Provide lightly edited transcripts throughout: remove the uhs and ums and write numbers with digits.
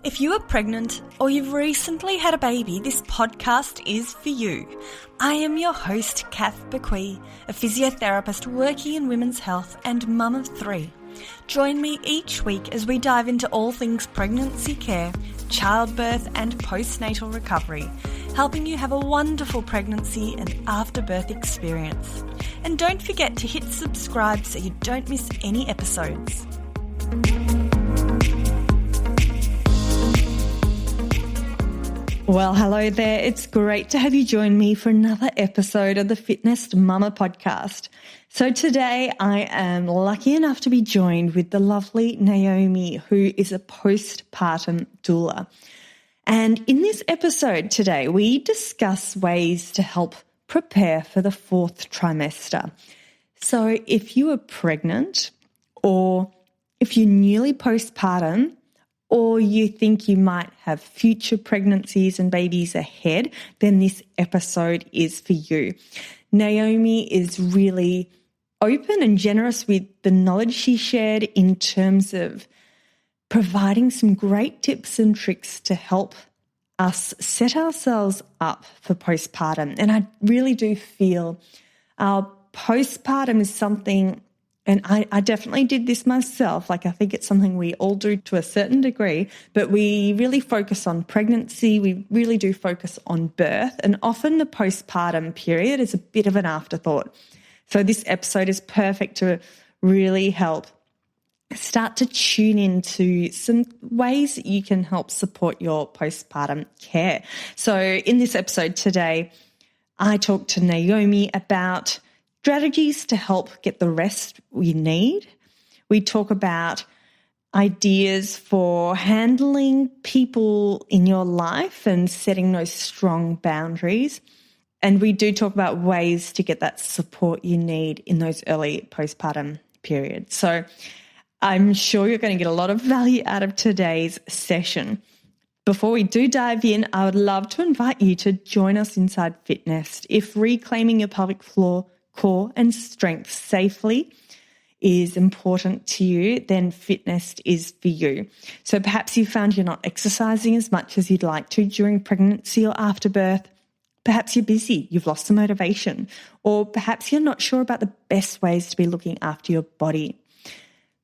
If you are pregnant or you've recently had a baby, this podcast is for you. I am your host, Kath Bequee, a physiotherapist working in women's health and mum of 3. Join me each week as we dive into all things pregnancy care, childbirth and postnatal recovery, helping you have a wonderful pregnancy and afterbirth experience. And don't forget to hit subscribe so you don't miss any episodes. Well, hello there. It's great to have you join me for another episode of the Fitness Mama podcast. So today I am lucky enough to be joined with the lovely Naomi, who is a postpartum doula. And in this episode today, we discuss ways to help prepare for the 4th trimester. So if you are pregnant, or if you're newly postpartum, or you think you might have future pregnancies and babies ahead, then this episode is for you. Naomi is really open and generous with the knowledge she shared in terms of providing some great tips and tricks to help us set ourselves up for postpartum. And I really do feel our postpartum is something, and I definitely did this myself. I think it's something we all do to a certain degree, but we really focus on pregnancy. We really do focus on birth. And often the postpartum period is a bit of an afterthought. So this episode is perfect to really help start to tune into some ways that you can help support your postpartum care. So in this episode today, I talked to Naomi about strategies to help get the rest we need. We talk about ideas for handling people in your life and setting those strong boundaries. And we do talk about ways to get that support you need in those early postpartum periods. So I'm sure you're going to get a lot of value out of today's session. Before we do dive in, I would love to invite you to join us inside Fitness. If reclaiming your pelvic floor, core and strength safely is important to you, then Fitness is for you. So perhaps you found you're not exercising as much as you'd like to during pregnancy or after birth. Perhaps you're busy, you've lost the motivation, or perhaps you're not sure about the best ways to be looking after your body.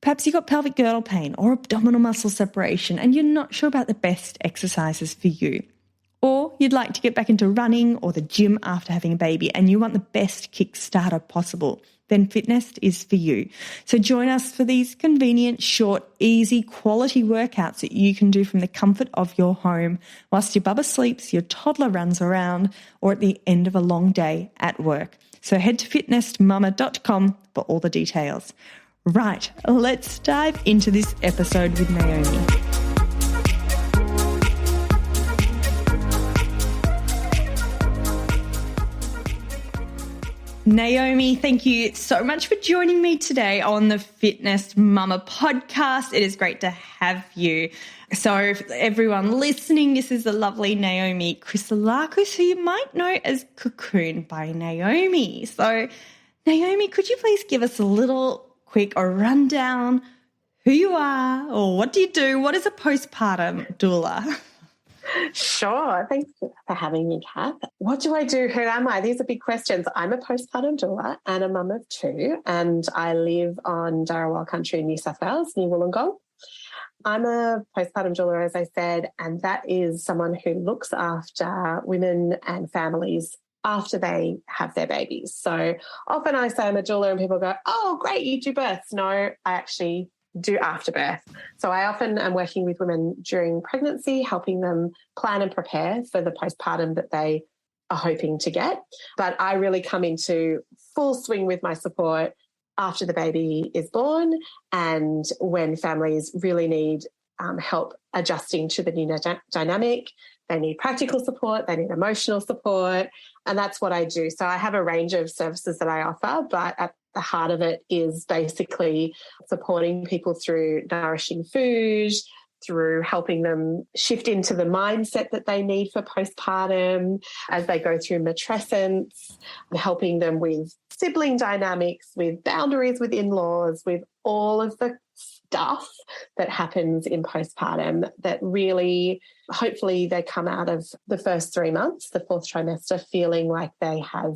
Perhaps you've got pelvic girdle pain or abdominal muscle separation and you're not sure about the best exercises for you. Or you'd like to get back into running or the gym after having a baby and you want the best kickstarter possible, then Fitness is for you. So join us for these convenient, short, easy, quality workouts that you can do from the comfort of your home whilst your bubba sleeps, your toddler runs around, or at the end of a long day at work. So head to fitnessmama.com for all the details. Right, let's dive into this episode with Naomi. Naomi, thank you so much for joining me today on the Fitness Mama podcast. It is great to have you. So for everyone listening, this is the lovely Naomi Chrysolakis, who you might know as Cocoon by Naomi. So Naomi, could you please give us a little quick rundown who you are or what do you do? What is a postpartum doula? Sure. Thanks for having me, Kath. What do I do? Who am I? These are big questions. I'm a postpartum doula and a mum of 2, and I live on Darawal country in New South Wales, near Wollongong. I'm a postpartum doula, as I said, and that is someone who looks after women and families after they have their babies. So often I say I'm a doula and people go, oh, great, you do births. No, I actually do after birth. So I often am working with women during pregnancy, helping them plan and prepare for the postpartum that they are hoping to get. But I really come into full swing with my support after the baby is born and when families really need help adjusting to the new dynamic. They need practical support, they need emotional support, and that's what I do. So I have a range of services that I offer, but at the heart of it is basically supporting people through nourishing food, through helping them shift into the mindset that they need for postpartum as they go through matrescence, helping them with sibling dynamics, with boundaries with in-laws, with all of the stuff that happens in postpartum that really, hopefully they come out of the first 3 months, the fourth trimester, feeling like they have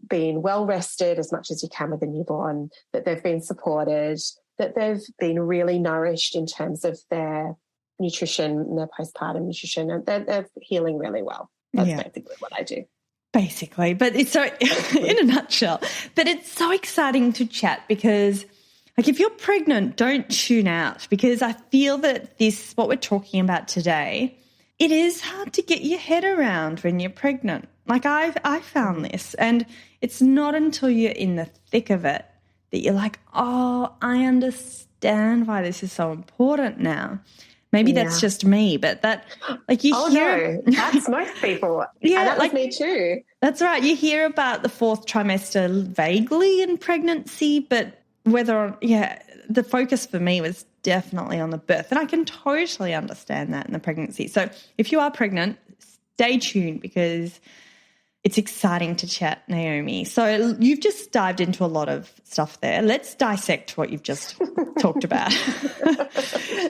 been well rested as much as you can with a newborn, that they've been supported, that they've been really nourished in terms of their nutrition and their postpartum nutrition, and they're healing really well. That's basically what I do. Basically, but it's so, in a nutshell, but it's so exciting to chat because, like, if you're pregnant, don't tune out, because I feel that what we're talking about today, it is hard to get your head around when you're pregnant. Like I found this, and it's not until you're in the thick of it that you're like, oh, I understand why this is so important now. Maybe that's just me, but that, like, you hear... no, that's most people. Yeah, and that was me too. That's right. You hear about the fourth trimester vaguely in pregnancy, but the focus for me was definitely on the birth, and I can totally understand that in the pregnancy. So if you are pregnant, stay tuned because it's exciting to chat, Naomi. So you've just dived into a lot of stuff there. Let's dissect what you've just talked about.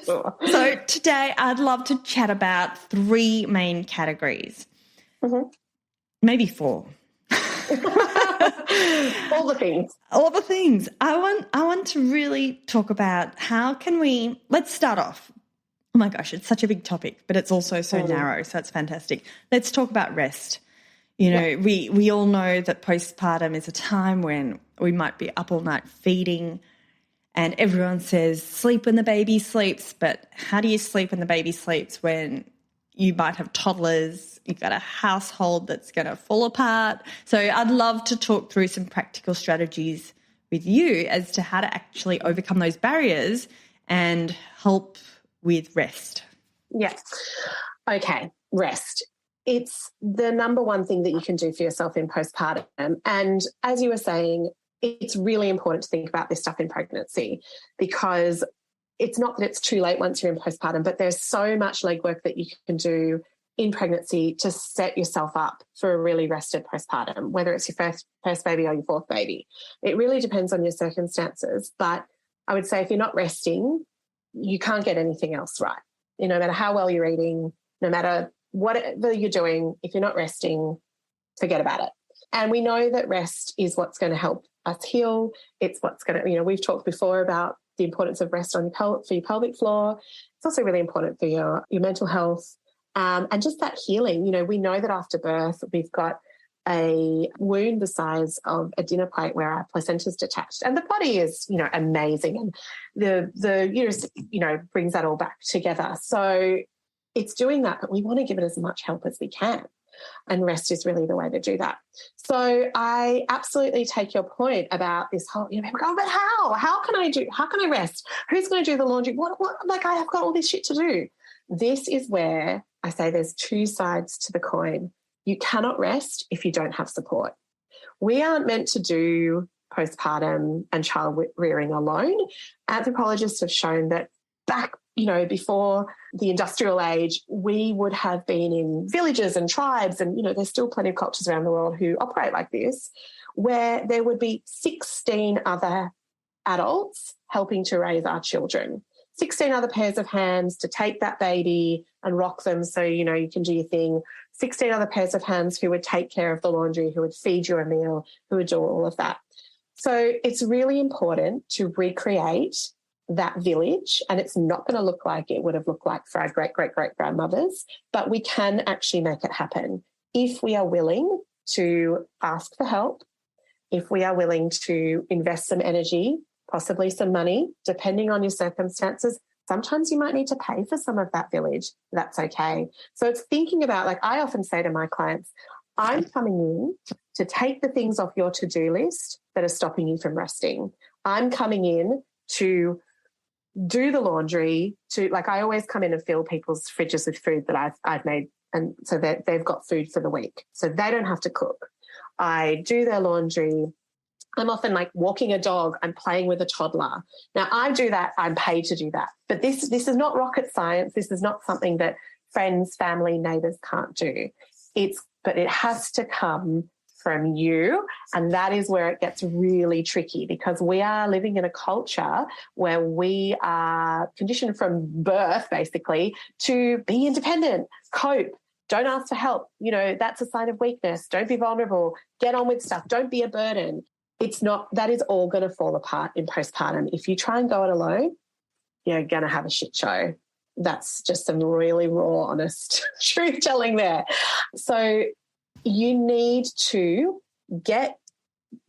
Sure. So today I'd love to chat about 3 main categories, maybe 4. All the things. All the things. I want to really talk about how can we, let's start off. Oh my gosh, it's such a big topic, but it's also so narrow, so it's fantastic. Let's talk about rest. You know, we all know that postpartum is a time when we might be up all night feeding, and everyone says sleep when the baby sleeps, but how do you sleep when the baby sleeps when you might have toddlers, you've got a household that's going to fall apart? So I'd love to talk through some practical strategies with you as to how to actually overcome those barriers and help with rest. Yeah. Okay, rest. It's the number one thing that you can do for yourself in postpartum. And as you were saying, it's really important to think about this stuff in pregnancy, because it's not that it's too late once you're in postpartum, but there's so much legwork that you can do in pregnancy to set yourself up for a really rested postpartum, whether it's your first baby or your fourth baby. It really depends on your circumstances. But I would say if you're not resting, you can't get anything else right. No matter how well you're eating, no matter whatever you're doing, if you're not resting, forget about it. And we know that rest is what's going to help us heal. It's what's going to, we've talked before about the importance of rest on for your pelvic floor. It's also really important for your mental health, and just that healing. We know that after birth, we've got a wound the size of a dinner plate where our placenta is detached, and the body is, amazing, and the uterus, brings that all back together. So it's doing that, but we want to give it as much help as we can. And rest is really the way to do that. So I absolutely take your point about this whole, people go, but how? How can I rest? Who's going to do the laundry? What, I have got all this shit to do. This is where I say there's 2 sides to the coin. You cannot rest if you don't have support. We aren't meant to do postpartum and child rearing alone. Anthropologists have shown that back, before the industrial age, we would have been in villages and tribes, and, there's still plenty of cultures around the world who operate like this, where there would be 16 other adults helping to raise our children, 16 other pairs of hands to take that baby and rock them so, you can do your thing, 16 other pairs of hands who would take care of the laundry, who would feed you a meal, who would do all of that. So it's really important to recreate that village, and it's not going to look like it would have looked like for our great-great-great-grandmothers, but we can actually make it happen if we are willing to ask for help, if we are willing to invest some energy, possibly some money, depending on your circumstances. Sometimes you might need to pay for some of that village. That's okay. So it's thinking about, like I often say to my clients, I'm coming in to take the things off your to-do list that are stopping you from resting. I'm coming in to do the laundry, I always come in and fill people's fridges with food that I've made, and so that they've got food for the week, so they don't have to cook. I do their laundry. I'm often walking a dog. I'm playing with a toddler. Now I do that. I'm paid to do that. But this is not rocket science. This is not something that friends, family, neighbours can't do. But it has to come from you. And that is where it gets really tricky, because we are living in a culture where we are conditioned from birth, basically, to be independent, cope, don't ask for help. You know, that's a sign of weakness. Don't be vulnerable. Get on with stuff. Don't be a burden. It's not, that is all going to fall apart in postpartum. If you try and go it alone, you're going to have a shit show. That's just some really raw, honest truth telling there. So you need to get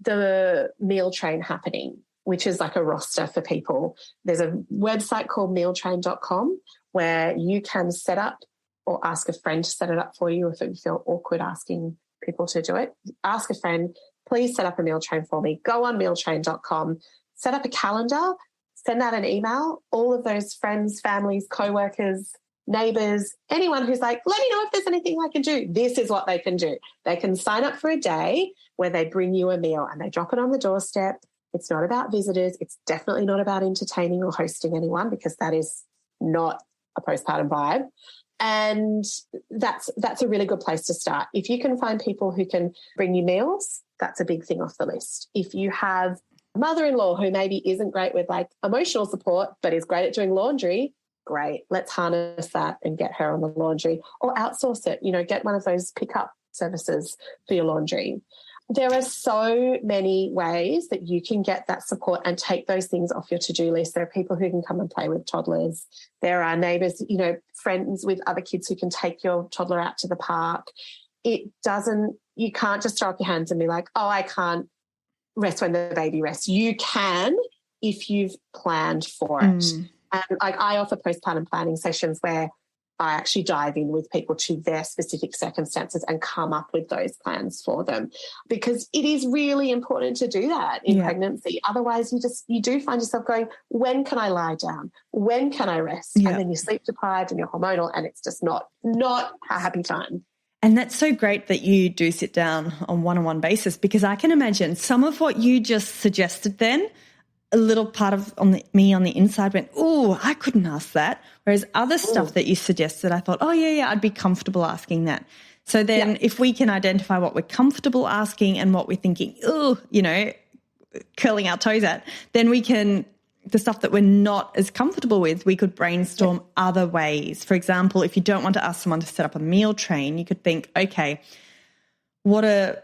the meal train happening, which is like a roster for people. There's a website called mealtrain.com where you can set up or ask a friend to set it up for you if you feel awkward asking people to do it. Ask a friend, please set up a meal train for me. Go on mealtrain.com, set up a calendar, send out an email. All of those friends, families, co-workers, neighbours, anyone who's like, let me know if there's anything I can do. This is what they can do. They can sign up for a day where they bring you a meal and they drop it on the doorstep. It's not about visitors. It's definitely not about entertaining or hosting anyone, because that is not a postpartum vibe. And that's a really good place to start. If you can find people who can bring you meals, that's a big thing off the list. If you have a mother-in-law who maybe isn't great with like emotional support but is great at doing laundry, great. Let's harness that and get her on the laundry, or outsource it. You know, get one of those pickup services for your laundry. There are so many ways that you can get that support and take those things off your to-do list. There are people who can come and play with toddlers. There are neighbours, you know, friends with other kids who can take your toddler out to the park. You can't just throw up your hands and be like, oh, I can't rest when the baby rests. You can if you've planned for it. And like I offer postpartum planning sessions where I actually dive in with people to their specific circumstances and come up with those plans for them, because it is really important to do that in pregnancy. Otherwise, you do find yourself going, when can I lie down? When can I rest? And then you're sleep deprived and you're hormonal, and it's just not a happy time. And that's so great that you do sit down on one-on-one basis, because I can imagine some of what you just suggested then, a little part of me on the inside went, oh, I couldn't ask that. Whereas other stuff that you suggested, I thought, oh, yeah, I'd be comfortable asking that. So then if we can identify what we're comfortable asking and what we're thinking, oh, you know, curling our toes at, then we can, the stuff that we're not as comfortable with, we could brainstorm other ways. For example, if you don't want to ask someone to set up a meal train, you could think, okay, what are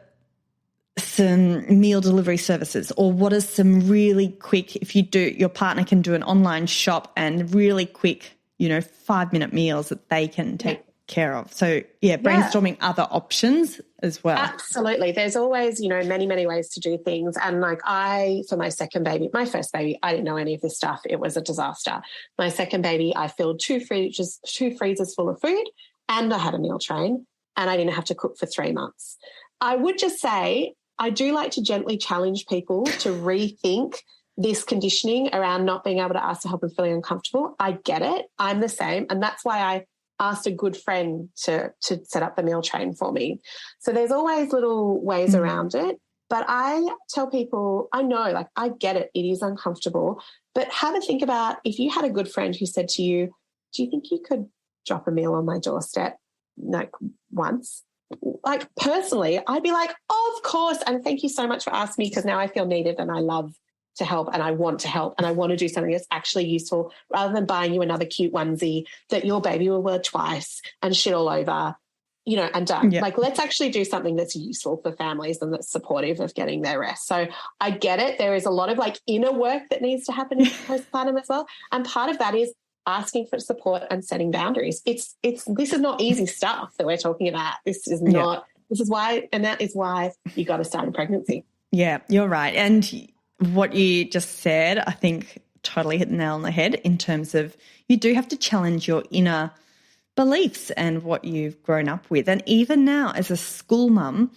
some meal delivery services, or what is some really quick, if you do, your partner can do an online shop and really quick, you know, 5-minute meals that they can take care of. So brainstorming other options as well. Absolutely. There's always, you know, many, many ways to do things. And like for my second baby, my first baby, I didn't know any of this stuff. It was a disaster. My second baby, I filled two freezers full of food, and I had a meal train, and I didn't have to cook for 3 months. I would just say, I do like to gently challenge people to rethink this conditioning around not being able to ask for help and feeling uncomfortable. I get it. I'm the same. And that's why I asked a good friend to set up the meal train for me. So there's always little ways around it. But I tell people, I know, like, I get it. It is uncomfortable. But have a think about if you had a good friend who said to you, do you think you could drop a meal on my doorstep, like, once? Like, personally, I'd be like, of course, and thank you so much for asking me, because now I feel needed and I love to help and I want to help and I want to do something that's actually useful, rather than buying you another cute onesie that your baby will wear twice and shit all over, you know, and done. Like, let's actually do something that's useful for families and that's supportive of getting their rest. So I get it. There is a lot of like inner work that needs to happen in postpartum as well. And part of that is asking for support and setting boundaries. This is not easy stuff that we're talking about. This is not, this is why, and that is why you got to start in pregnancy. Yeah, you're right. And what you just said, I think totally hit the nail on the head in terms of you do have to challenge your inner beliefs and what you've grown up with. And even now as a school mum,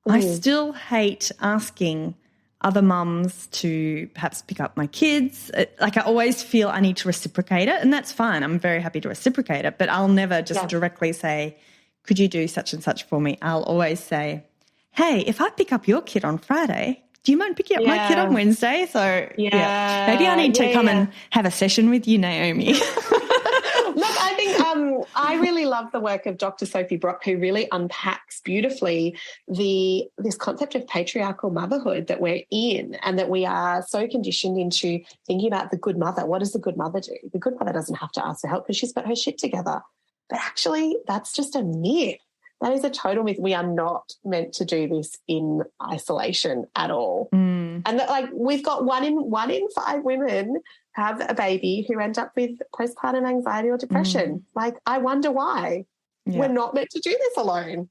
I still hate asking other mums to perhaps pick up my kids. Like, I always feel I need to reciprocate it, and that's fine. I'm very happy to reciprocate it, but I'll never just directly say, could you do such and such for me? I'll always say, hey, if I pick up your kid on Friday, do you mind picking up my kid on Wednesday? So, maybe I need to come and have a session with you, Naomi. Look, I think I really love the work of Dr. Sophie Brock, who really unpacks beautifully this concept of patriarchal motherhood that we're in, and that we are so conditioned into thinking about the good mother. What does the good mother do? The good mother doesn't have to ask for help because she's got her shit together. But actually, that's just a myth. That is a total myth. We are not meant to do this in isolation at all. And that, we've got one in 5 women have a baby who end up with postpartum anxiety or depression. I wonder why. Yeah. We're not meant to do this alone.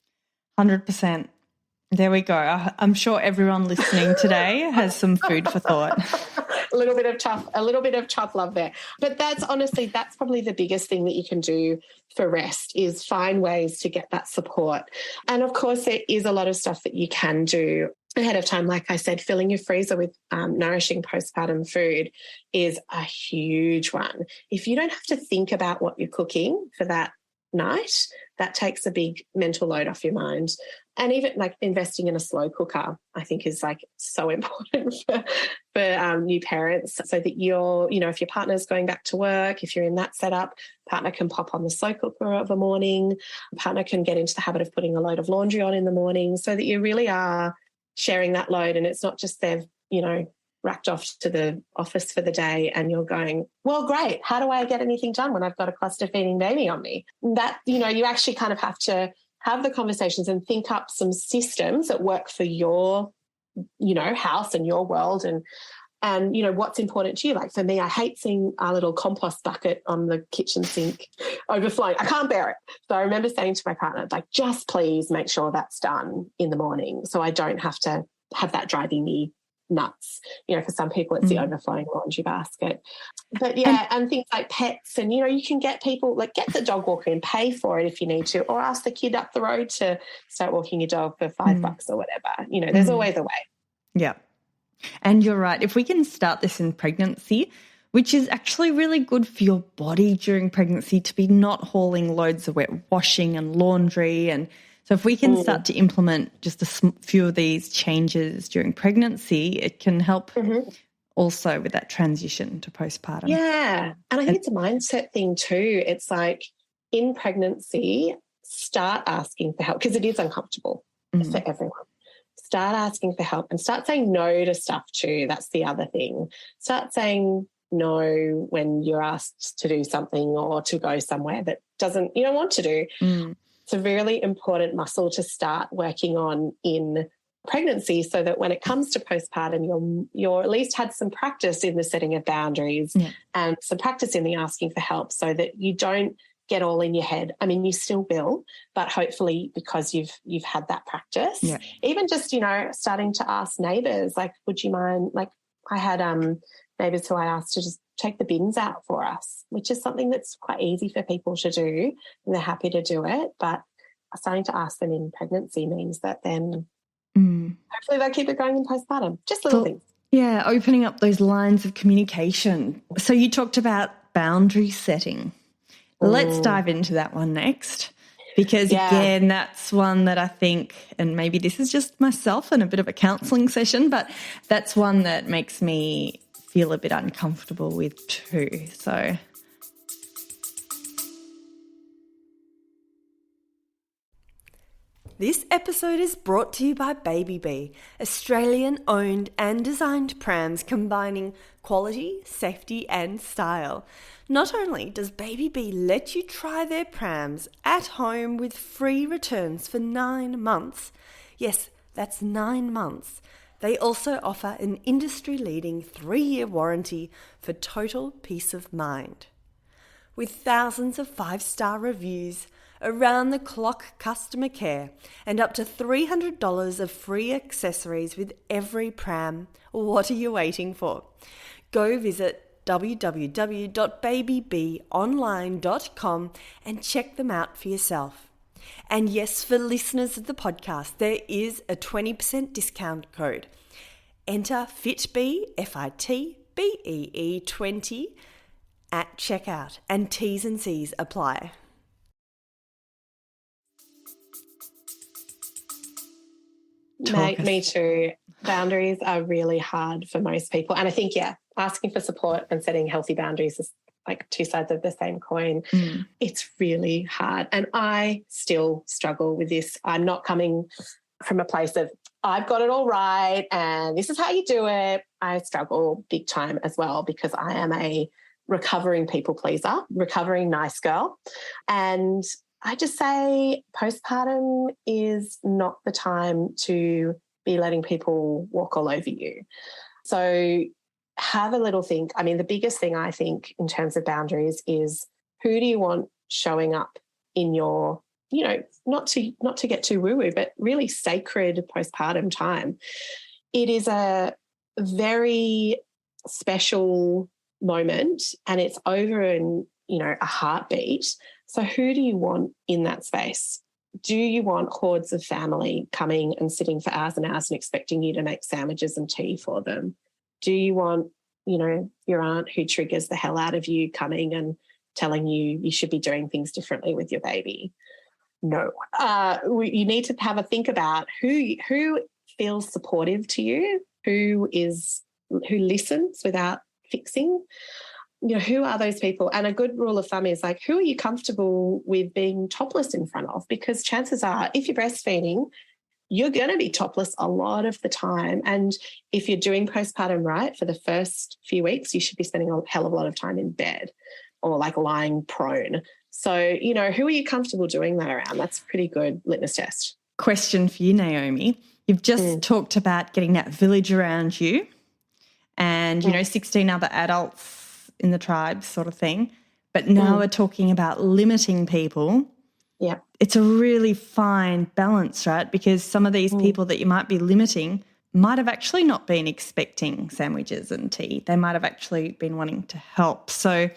100%. There we go. I'm sure everyone listening today has some food for thought. A little bit of tough love there. But that's probably the biggest thing that you can do for rest, is find ways to get that support. And of course, there is a lot of stuff that you can do ahead of time. Like I said, filling your freezer with nourishing postpartum food is a huge one. If you don't have to think about what you're cooking for that night, that takes a big mental load off your mind. And even investing in a slow cooker, I think, is so important for new parents, so that if your partner's going back to work, if you're in that setup, partner can pop on the slow cooker of a morning, partner can get into the habit of putting a load of laundry on in the morning, so that you really are sharing that load, and it's not just they've racked off to the office for the day and you're going, well, great, how do I get anything done when I've got a cluster feeding baby on me? That, you actually kind of have to have the conversations and think up some systems that work for your, house and your world, and what's important to you. Like for me, I hate seeing our little compost bucket on the kitchen sink overflowing. I can't bear it. So I remember saying to my partner, just please make sure that's done in the morning, so I don't have to have that driving me nuts. For some people it's the overflowing laundry basket. But and things like pets, and you can get people, get the dog walker and pay for it if you need to, or ask the kid up the road to start walking your dog for $5 or whatever. There's always a way. Yeah. And you're right. If we can start this in pregnancy, which is actually really good for your body during pregnancy, to be not hauling loads of wet washing and laundry. And so if we can start to implement just a few of these changes during pregnancy, it can help also with that transition to postpartum. Yeah. And I think it's a mindset thing too. It's in pregnancy, start asking for help, because it is uncomfortable for everyone. Start asking for help and start saying no to stuff too. That's the other thing. Start saying no when you're asked to do something or to go somewhere that you don't want to do. It's a really important muscle to start working on in pregnancy, so that when it comes to postpartum, you're at least had some practice in the setting of boundaries and some practice in the asking for help, so that you don't get all in your head. I mean, you still will, but hopefully because you've had that practice. Yeah. Even just, starting to ask neighbours, would you mind, I had neighbours who I asked to just take the bins out for us, which is something that's quite easy for people to do, and they're happy to do it. But starting to ask them in pregnancy means that then hopefully they'll keep it going in postpartum. Just little things. Yeah, opening up those lines of communication. So you talked about boundary setting. Let's dive into that one next, because, again, that's one that I think, and maybe this is just myself and a bit of a counselling session, but that's one that makes me feel a bit uncomfortable with too. So this episode is brought to you by Baby Bee, Australian-owned and designed prams combining quality, safety and style. Not only does Baby Bee let you try their prams at home with free returns for 9 months, yes, that's 9 months, they also offer an industry-leading 3-year warranty for total peace of mind. With thousands of 5-star reviews, around-the-clock customer care, and up to $300 of free accessories with every pram, what are you waiting for? Go visit www.babybeeonline.com and check them out for yourself. And yes, for listeners of the podcast, there is a 20% discount code. Enter FITBEE, FITBEE 20 at checkout, and T's and C's apply. Mate, me too. Boundaries are really hard for most people. And I think, asking for support and setting healthy boundaries is like two sides of the same coin. Mm. It's really hard. And I still struggle with this. I'm not coming from a place of I've got it all right and this is how you do it. I struggle big time as well because I am a recovering people pleaser, recovering nice girl. And I just say postpartum is not the time to be letting people walk all over you. So have a little think. I mean, the biggest thing I think in terms of boundaries is who do you want showing up in your, not to get too woo-woo, but really sacred postpartum time. It is a very special moment and it's over in, a heartbeat. So who do you want in that space? Do you want hordes of family coming and sitting for hours and hours and expecting you to make sandwiches and tea for them? Do you want, your aunt who triggers the hell out of you coming and telling you you should be doing things differently with your baby? No. You need to have a think about who feels supportive to you, who listens without fixing. Who are those people? And a good rule of thumb is like, who are you comfortable with being topless in front of? Because chances are, if you're breastfeeding, you're going to be topless a lot of the time. And if you're doing postpartum right for the first few weeks, you should be spending a hell of a lot of time in bed or like lying prone. So, who are you comfortable doing that around? That's a pretty good litmus test. Question for you, Naomi. You've just talked about getting that village around you and, 16 other adults in the tribe sort of thing. But now we're talking about limiting people. Yeah. It's a really fine balance, right? Because some of these people that you might be limiting might have actually not been expecting sandwiches and tea. They might have actually been wanting to help. So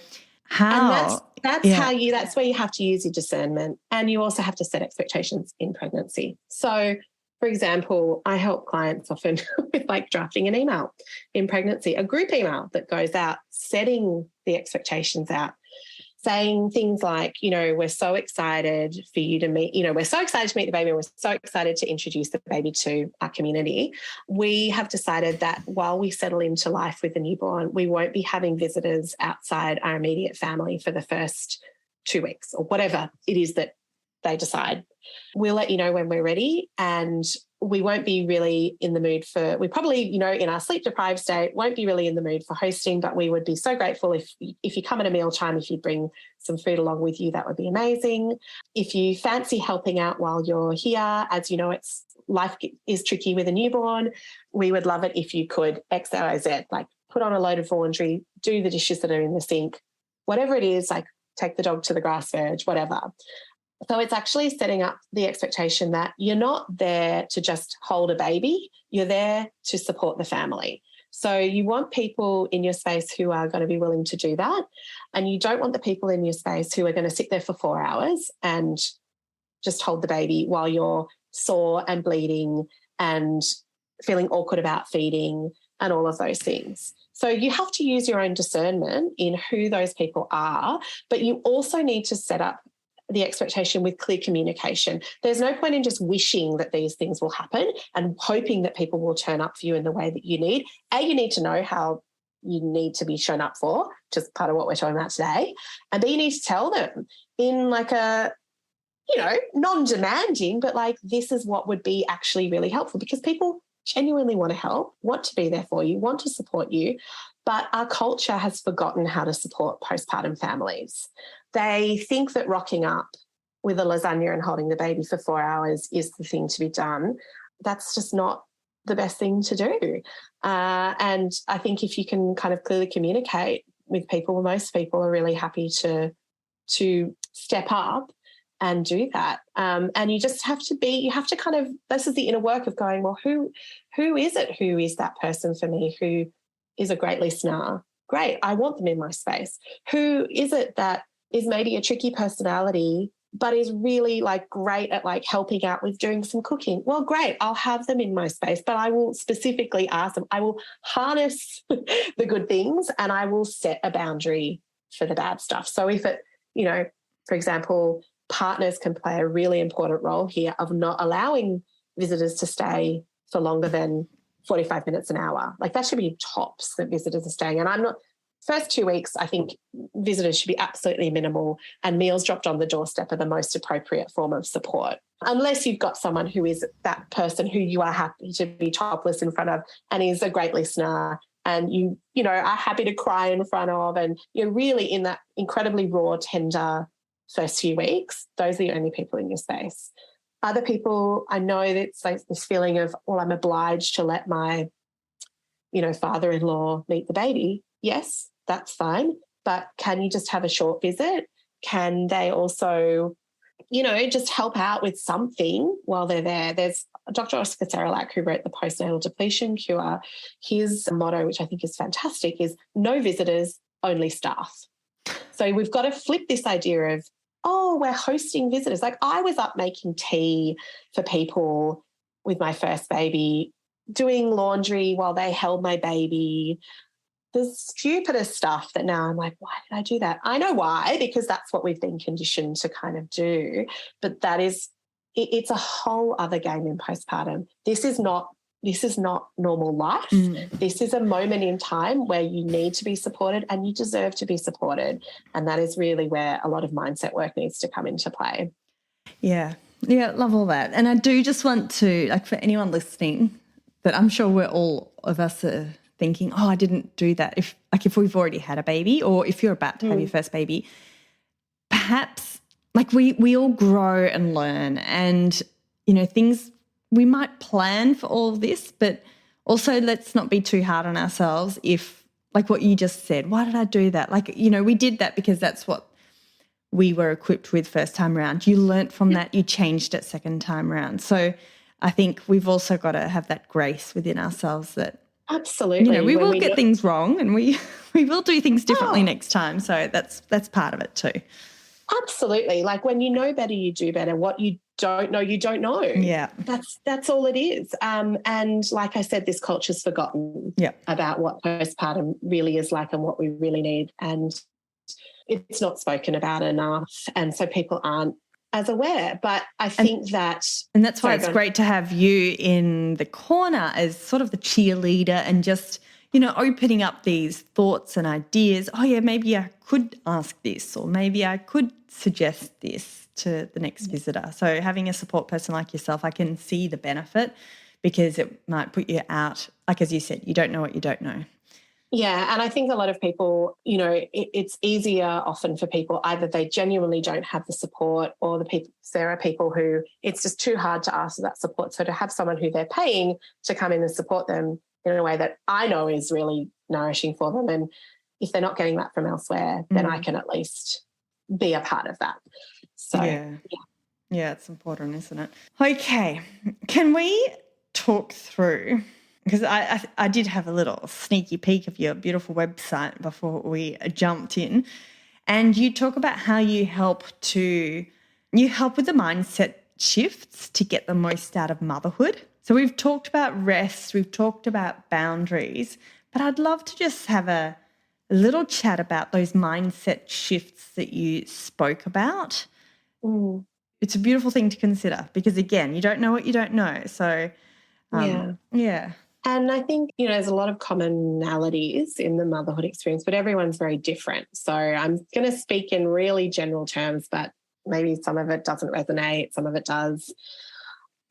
how? And that's where you have to use your discernment, and you also have to set expectations in pregnancy. So, for example, I help clients often with like drafting an email in pregnancy, a group email that goes out, setting the expectations out, saying things like, we're so excited for you to meet, we're so excited to meet the baby. We're so excited to introduce the baby to our community. We have decided that while we settle into life with the newborn, we won't be having visitors outside our immediate family for the first 2 weeks or whatever it is that they decide. We'll let you know when we're ready, and we won't be really in the mood we probably, in our sleep deprived state, won't be really in the mood for hosting, but we would be so grateful if you come at a mealtime, if you bring some food along with you, that would be amazing. If you fancy helping out while you're here, as you know, life is tricky with a newborn, we would love it if you could X, Y, Z, like put on a load of laundry, do the dishes that are in the sink, whatever it is, like take the dog to the grass verge, whatever. So it's actually setting up the expectation that you're not there to just hold a baby, you're there to support the family. So you want people in your space who are going to be willing to do that, and you don't want the people in your space who are going to sit there for 4 hours and just hold the baby while you're sore and bleeding and feeling awkward about feeding and all of those things. So you have to use your own discernment in who those people are, but you also need to set up the expectation with clear communication. There's no point in just wishing that these things will happen and hoping that people will turn up for you in the way that you need. You need to know how you need to be shown up for, which is part of what we're talking about today. And B, you need to tell them in like a, non-demanding, but like this is what would be actually really helpful, because people genuinely want to help, want to be there for you, want to support you. But our culture has forgotten how to support postpartum families. They think that rocking up with a lasagna and holding the baby for 4 hours is the thing to be done. That's just not the best thing to do. And I think if you can kind of clearly communicate with people, most people are really happy to step up and do that. And you just have to this is the inner work of going, well, who is it? Who is that person for me who is a great listener? Great, I want them in my space. Who is it that is maybe a tricky personality but is really like great at like helping out with doing some cooking? Well, great, I'll have them in my space, but I will specifically ask them. I will harness the good things and I will set a boundary for the bad stuff. So if it, for example, partners can play a really important role here of not allowing visitors to stay for longer than 45 minutes an hour. Like that should be tops that visitors are staying. And I'm not first 2 weeks, I think visitors should be absolutely minimal, and meals dropped on the doorstep are the most appropriate form of support. Unless you've got someone who is that person who you are happy to be topless in front of and is a great listener, and you know, are happy to cry in front of, and you're really in that incredibly raw, tender first few weeks, those are the only people in your space. Other people, I know that it's like this feeling of, well, I'm obliged to let my, you know, father-in-law meet the baby. Yes, that's fine. But can you just have a short visit? Can they also, you know, just help out with something while they're there? There's Dr. Oscar Serelak, who wrote The Postnatal Depletion Cure. His motto, which I think is fantastic, is no visitors, only staff. So we've got to flip this idea of, oh, we're hosting visitors. Like, I was up making tea for people with my first baby, doing laundry while they held my baby. The stupidest stuff that now I'm like, why did I do that? I know why, because that's what we've been conditioned to kind of do. But that is, it's a whole other game in postpartum. This is not normal life. This is a moment in time where you need to be supported and you deserve to be supported. And that is really where a lot of mindset work needs to come into play. Yeah, love all that. And I do just want to, like, for anyone listening, that I'm sure we're all of us are thinking, oh, I didn't do that. If we've already had a baby, or if you're about to have your first baby, perhaps like we all grow and learn, and, you know, things, we might plan for all of this, but also let's not be too hard on ourselves if, like what you just said, why did I do that? Like, you know, we did that because that's what we were equipped with first time round. You learnt from that, you changed it second time round. So I think we've also got to have that grace within ourselves that, absolutely, you know, we will get things wrong, and we will do things differently next time. So that's part of it too. Absolutely. Like, when you know better, you do better. What you don't know, you don't know. Yeah. That's all it is. And like I said, this culture's forgotten about what postpartum really is like and what we really need. And it's not spoken about enough. And so people aren't as aware. But I think and that's why it's great to have you in the corner as sort of the cheerleader and just, you know, opening up these thoughts and ideas. Oh, yeah, maybe I could ask this, or maybe I could suggest this to the next visitor. So having a support person like yourself, I can see the benefit, because it might put you out, like as you said, you don't know what you don't know. Yeah, and I think a lot of people, you know, it's easier often for people, either they genuinely don't have the support, or there are people who it's just too hard to ask for that support. So to have someone who they're paying to come in and support them in a way that I know is really nourishing for them, and if they're not getting that from elsewhere, then I can at least be a part of that. So yeah, it's important, isn't it? Okay, can we talk through, because I did have a little sneaky peek of your beautiful website before we jumped in, and you talk about how you help with the mindset shifts to get the most out of motherhood. So we've talked about rest, we've talked about boundaries, but I'd love to just have a little chat about those mindset shifts that you spoke about. It's a beautiful thing to consider, because, again, you don't know what you don't know. So, yeah. And I think, you know, there's a lot of commonalities in the motherhood experience, but everyone's very different. So I'm going to speak in really general terms, but maybe some of it doesn't resonate, some of it does.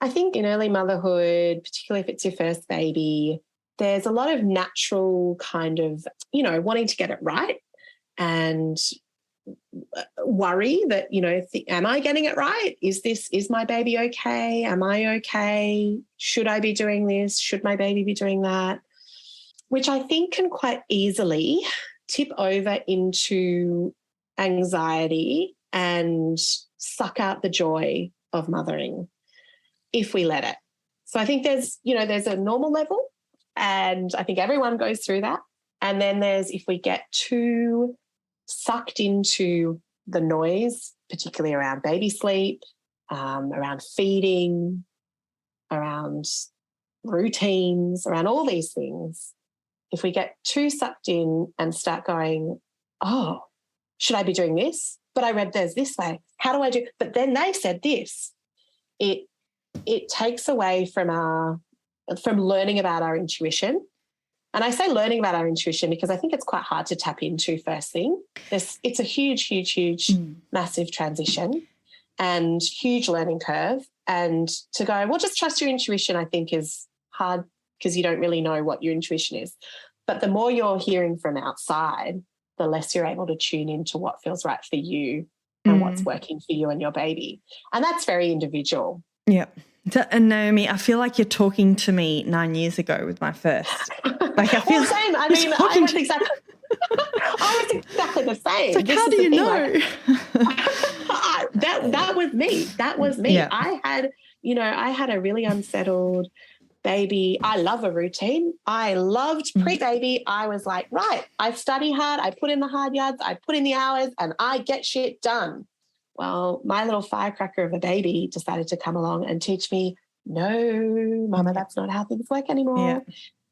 I think in early motherhood, particularly if it's your first baby, there's a lot of natural kind of, you know, wanting to get it right and worry that, you know, am I getting it right? Is my baby okay? Am I okay? Should I be doing this? Should my baby be doing that? Which I think can quite easily tip over into anxiety and suck out the joy of mothering if we let it. So I think there's a normal level, and I think everyone goes through that. And then there's, if we get too sucked into the noise, particularly around baby sleep, around feeding, around routines, around all these things, if we get too sucked in and start going, oh, should I be doing this? But I read there's this way. How do I do? But then they said this. It takes away from learning about our intuition And I say learning about our intuition because I think it's quite hard to tap into first thing. It's a huge, massive transition and huge learning curve. And to go, well, just trust your intuition, I think is hard because you don't really know what your intuition is. But the more you're hearing from outside, the less you're able to tune into what feels right for you and what's working for you and your baby. And that's very individual. Yeah. And Naomi, I feel like you're talking to me 9 years ago with my first. Like I feel same. I mean, I was exactly the same. Like, how do you know? That was me. That was me. Yeah. I had a really unsettled baby. I love a routine. I loved pre-baby. I was like, right, I study hard. I put in the hard yards. I put in the hours and I get shit done. Well, my little firecracker of a baby decided to come along and teach me, no, Mama, that's not how things work anymore. Yeah.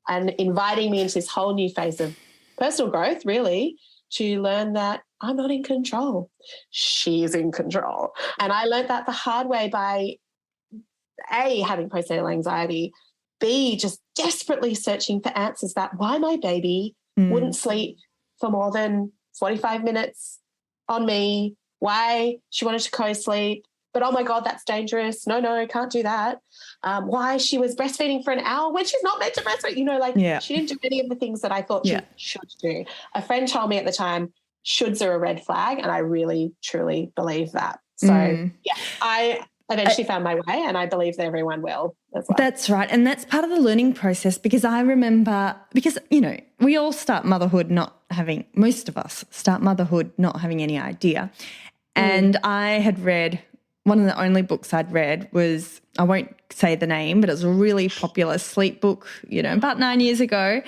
And inviting me into this whole new phase of personal growth, really, to learn that I'm not in control. She's in control. And I learned that the hard way by, A, having postnatal anxiety, B, just desperately searching for answers that why my baby wouldn't sleep for more than 45 minutes on me, why she wanted to co-sleep, but oh my God, that's dangerous. No, can't do that. Why she was breastfeeding for an hour when she's not meant to breastfeed. She didn't do any of the things that I thought she should do. A friend told me at the time, shoulds are a red flag, and I really, truly believe that. So, I eventually found my way, and I believe that everyone will as well. That's right. And that's part of the learning process because I remember, we all start motherhood most of us start motherhood not having any idea. And I had read, one of the only books I'd read was, I won't say the name, but it was a really popular sleep book, about 9 years ago.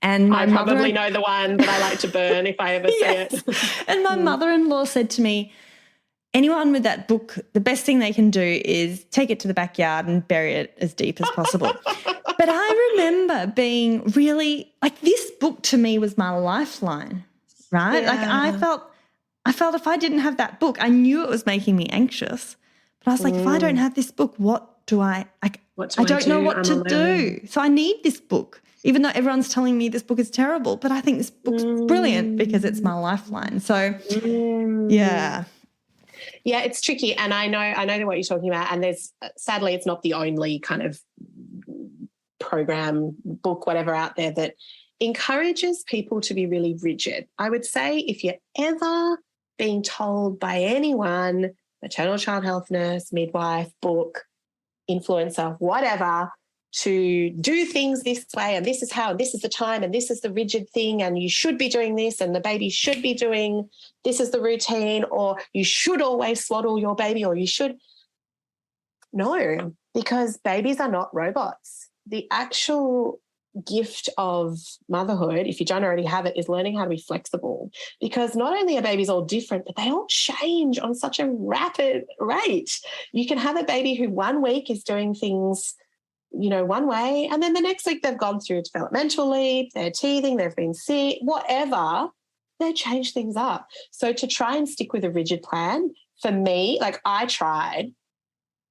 And I probably know the one that I like to burn if I ever see it. And my mother-in-law said to me, anyone with that book, the best thing they can do is take it to the backyard and bury it as deep as possible. But I remember being really, like, this book to me was my lifeline, right? Yeah. Like I felt if I didn't have that book, I knew it was making me anxious. But I was like, if I don't have this book, what do I don't know what to do. So I need this book, even though everyone's telling me this book is terrible. But I think this book's brilliant because it's my lifeline. So, yeah. Yeah, it's tricky, and I know what you're talking about, and there's sadly it's not the only kind of program, book, whatever out there that encourages people to be really rigid. I would say if you're ever being told by anyone, maternal child health nurse, midwife, book, influencer, whatever, to do things this way and this is how, and this is the time and this is the rigid thing and you should be doing this and the baby should be doing, this is the routine, or you should always swaddle your baby, or you should. No, because babies are not robots. The actual gift of motherhood, if you don't already have it, is learning how to be flexible, because not only are babies all different, but they all change on such a rapid rate. You can have a baby who 1 week is doing things one way, and then the next week they've gone through developmental leave, they're teething, they've been sick, whatever, they change things up. So to try and stick with a rigid plan, for me, like I tried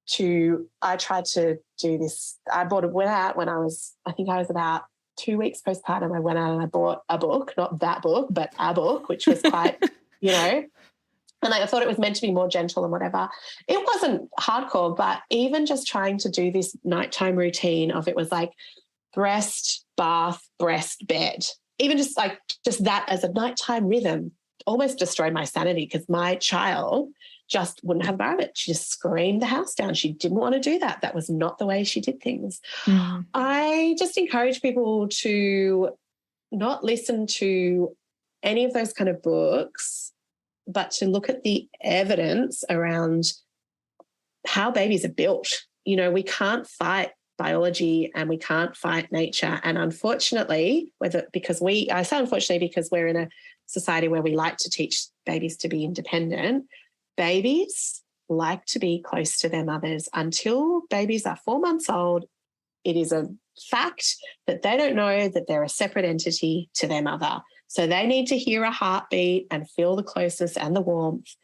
to do this. Went out when I was about 2 weeks postpartum. I went out and I bought a book, not that book, but a book, which was quite, and I thought it was meant to be more gentle and whatever. It wasn't hardcore, but even just trying to do this nighttime routine of, it was like breast, bath, breast, bed. Even just that as a nighttime rhythm almost destroyed my sanity, because my child just wouldn't have a bar of it. She just screamed the house down. She didn't want to do that. That was not the way she did things. I just encourage people to not listen to any of those kind of books, but to look at the evidence around how babies are built. We can't fight biology and we can't fight nature. And unfortunately, I say unfortunately because we're in a society where we like to teach babies to be independent, babies like to be close to their mothers. Until babies are 4 months old, it is a fact that they don't know that they're a separate entity to their mother. So they need to hear a heartbeat and feel the closeness and the warmth.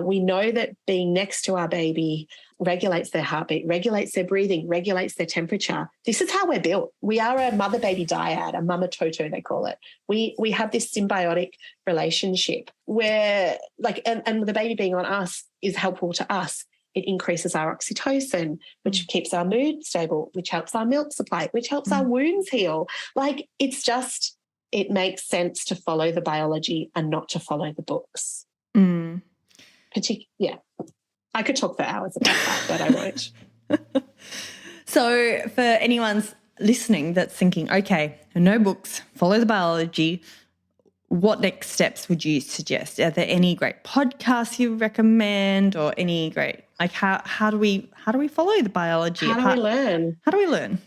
We know that being next to our baby regulates their heartbeat, regulates their breathing, regulates their temperature. This is how we're built. We are a mother-baby dyad, a mama toto, they call it. We have this symbiotic relationship where, like, and the baby being on us is helpful to us. It increases our oxytocin, which keeps our mood stable, which helps our milk supply, which helps our wounds heal. Like, it makes sense to follow the biology and not to follow the books. Yeah. I could talk for hours about that, but I won't. So for anyone's listening that's thinking, okay, no books, follow the biology, what next steps would you suggest? Are there any great podcasts you recommend, or any great, like, how do we follow the biology? How do we learn? How do we learn?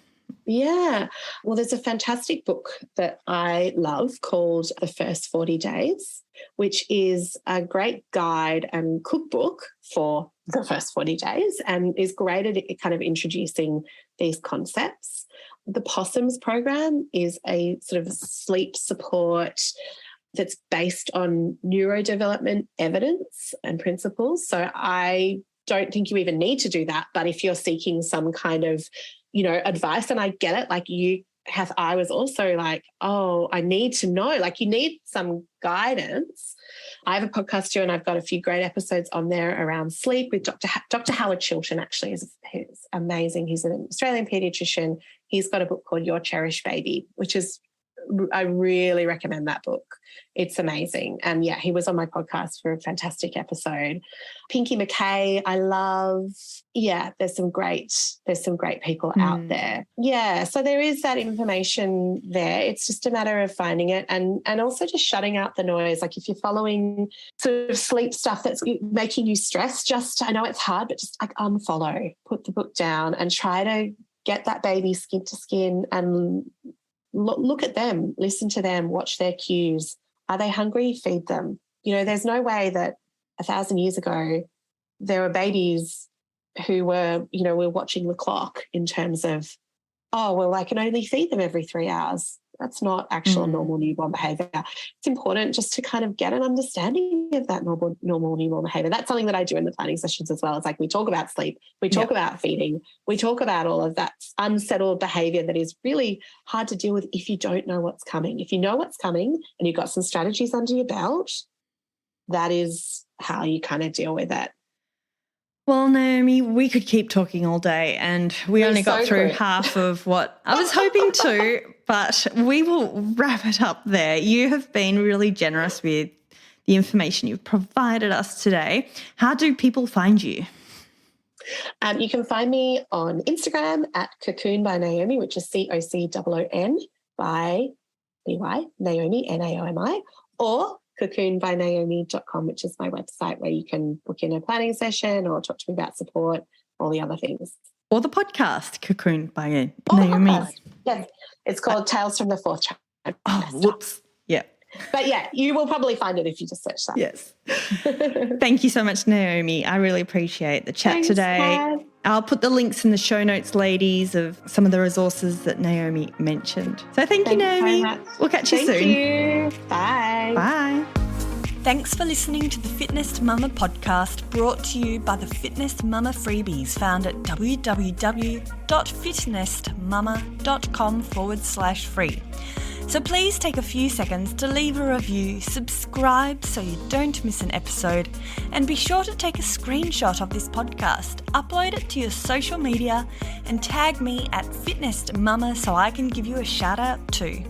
Yeah. Well, there's a fantastic book that I love called The First 40 Days, which is a great guide and cookbook for the first 40 days and is great at kind of introducing these concepts. The Possums program is a sort of sleep support that's based on neurodevelopment evidence and principles. So I don't think you even need to do that. But if you're seeking some kind of, advice, and I get it, like I was also like, oh, I need to know, like, you need some guidance. I have a podcast too, and I've got a few great episodes on there around sleep with Dr. Howard Chilton. Actually, is amazing. He's an Australian pediatrician. He's got a book called Your Cherished Baby, which is, I really recommend that book. It's amazing. And yeah, he was on my podcast for a fantastic episode. Pinky McKay, I love. Yeah, there's some great people out there. Yeah, so there is that information there. It's just a matter of finding it and also just shutting out the noise. Like, if you're following sort of sleep stuff that's making you stress, I know it's hard, but just like unfollow, put the book down and try to get that baby skin to skin and look at them, listen to them, watch their cues. Are they hungry? Feed them. There's no way that 1,000 years ago there were babies who were watching the clock in terms of, oh, well, I can only feed them every 3 hours. That's not actual normal newborn behaviour. It's important just to kind of get an understanding of that normal newborn behaviour. That's something that I do in the planning sessions as well. It's like we talk about sleep, we talk about feeding, we talk about all of that unsettled behaviour that is really hard to deal with if you don't know what's coming. If you know what's coming and you've got some strategies under your belt, that is how you kind of deal with it. Well, Naomi, we could keep talking all day, and we only got through half of what I was hoping to, but we will wrap it up there. You have been really generous with the information you've provided us today. How do people find you? You can find me on Instagram at Cocoon by Naomi, which is COCOON by BY, Naomi, NAOMI, or cocoonbynaomi.com, which is my website where you can book in a planning session or talk to me about support, all the other things. Or the podcast, Cocoon by Naomi. Yes, it's called Tales from the Fourth Trimester. Oh, whoops. Yeah. But yeah, you will probably find it if you just search that. Yes. Thank you so much, Naomi. I really appreciate the chat today. Kat. I'll put the links in the show notes, ladies, of some of the resources that Naomi mentioned. So thank you, Naomi. We'll catch you soon. Thank you. Bye. Bye. Thanks for listening to the Fitness Mama podcast, brought to you by the Fitness Mama freebies found at www.fitnessmama.com/free. So please take a few seconds to leave a review, subscribe so you don't miss an episode, and be sure to take a screenshot of this podcast, upload it to your social media, and tag me at Fitness Mama so I can give you a shout out too.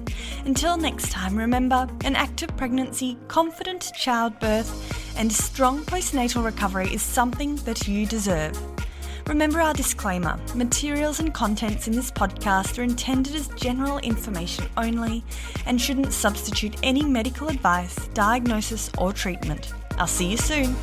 Until next time, remember, an active pregnancy, confident childbirth, and strong postnatal recovery is something that you deserve. Remember our disclaimer, materials and contents in this podcast are intended as general information only and shouldn't substitute any medical advice, diagnosis or treatment. I'll see you soon.